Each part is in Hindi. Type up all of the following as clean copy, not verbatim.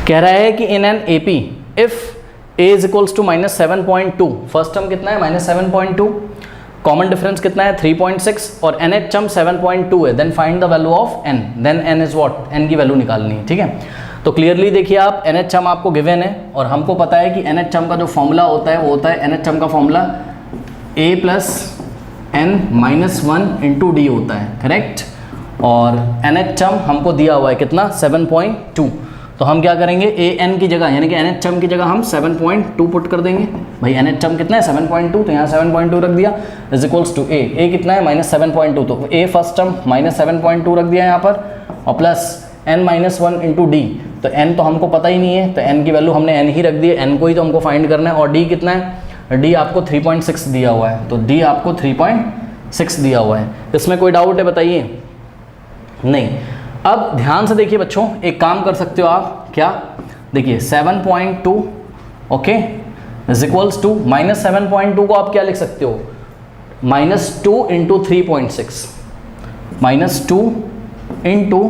कह रहा है कि in an AP if a is equals to -7.2, first term कितना है -7.2, कॉमन डिफरेंस कितना है 3.6 और एन एच टर्म 7.2 है, then find the value of n, then n is what, n की वैल्यू निकालनी है। ठीक है, तो क्लियरली देखिए आप एन एच टर्म आपको गिवन है और हमको पता है कि एन एच टर्म का जो फॉर्मूला होता है वो होता है, एन एच टर्म का formula a plus n minus 1 into d होता है, करेक्ट। और एन एच टर्म हमको दिया हुआ है कितना 7.2, तो हम क्या करेंगे ए एन की जगह यानी कि एन एच टर्म की जगह हम 7.2 पुट कर देंगे। भाई एन एच टर्म कितना है 7.2, तो यहाँ 7.2 रख दिया इज इक्वल्स टू ए कितना है -7.2, तो ए फर्स्ट टर्म -7.2 रख दिया यहाँ पर और प्लस n -1 इंटू डी, तो n तो हमको पता ही नहीं है तो n की वैल्यू हमने n ही रख दी है, n को ही तो हमको फाइंड करना है। और d कितना है, d आपको 3.6 दिया हुआ है, तो d आपको 3.6 दिया हुआ है। इसमें कोई डाउट है बताइए? नहीं। अब ध्यान से देखिए बच्चों, एक काम कर सकते हो आप, क्या देखिए 7.2 ओके इज इक्वल्स टू -7.2 को आप क्या लिख सकते हो -2 इंटू 3.6, -2 इंटू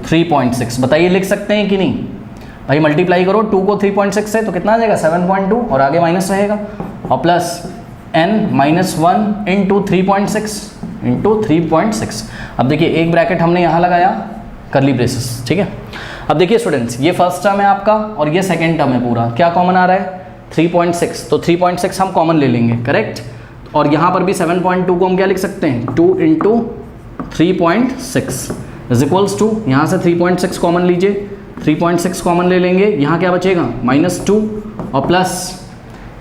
3.6, बताइए लिख सकते हैं कि नहीं? भाई मल्टीप्लाई करो 2 को 3.6 से तो कितना आ जाएगा 7.2 और आगे माइनस रहेगा और प्लस n -1 इंटू 3.6। अब देखिए एक ब्रैकेट हमने यहाँ लगाया करली ब्रेसेस, ठीक है। अब देखिए स्टूडेंट्स, ये फर्स्ट टर्म है आपका और ये सेकेंड टर्म है पूरा, क्या कॉमन आ रहा है 3.6, तो 3.6 हम कॉमन ले लेंगे, करेक्ट। और यहाँ पर भी 7.2 को हम क्या लिख सकते हैं 2 इंटू 3.6 इज इक्वल्स टू, यहाँ से 3.6 कॉमन लीजिए, 3.6 कॉमन ले लेंगे, यहाँ क्या बचेगा -2 और प्लस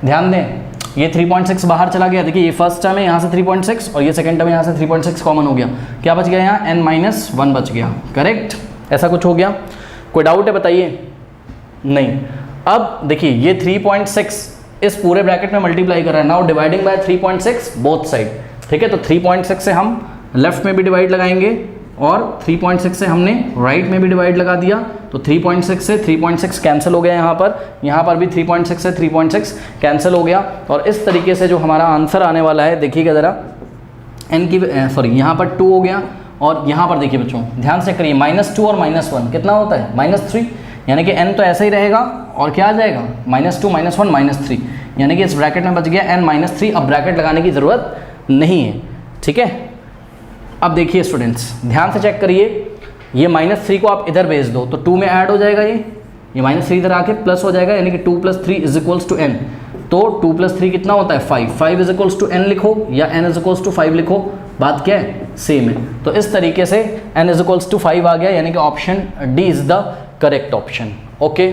ध्यान दें ये 3.6 बाहर चला गया, देखिए ये फर्स्ट टर्म है यहाँ से 3.6 और ये सेकंड टर्म यहाँ से 3.6 कॉमन हो गया, क्या बच गया यहाँ n-1 बच गया, करेक्ट। ऐसा कुछ हो गया, कोई डाउट है बताइए? नहीं। अब देखिए ये 3.6 इस पूरे ब्रैकेट में मल्टीप्लाई कर रहा है, now dividing by 3.6 both side, ठीक है। तो 3.6 से हम लेफ्ट में भी डिवाइड लगाएंगे और 3.6 से हमने राइट में भी डिवाइड लगा दिया, तो 3.6 से 3.6 कैंसिल हो गया, यहाँ पर भी 3.6 से 3.6 कैंसिल हो गया। और इस तरीके से जो हमारा आंसर आने वाला है देखिएगा ज़रा, n की सॉरी यहाँ पर 2 हो गया और यहाँ पर देखिए बच्चों ध्यान से करिए -2 और -1 कितना होता है -3, यानी कि n तो ऐसा ही रहेगा और क्या आ जाएगा -2 -1 -3, यानी कि इस ब्रैकेट में बच गया n-3। अब ब्रैकेट लगाने की ज़रूरत नहीं है, ठीक है। अब देखिए स्टूडेंट्स ध्यान से चेक करिए, ये -3 को आप इधर भेज दो तो 2 में ऐड हो जाएगा, ये -3 इधर आके प्लस हो जाएगा, यानी कि 2 + 3 इज इक्वल्स टू n, तो 2 + 3 कितना होता है 5 इज इक्वल्स टू n लिखो या n इज इक्वल्स टू 5 लिखो, बात क्या है सेम है। तो इस तरीके से n इज इक्वल्स टू 5 आ गया, यानी कि option D is the correct option, okay.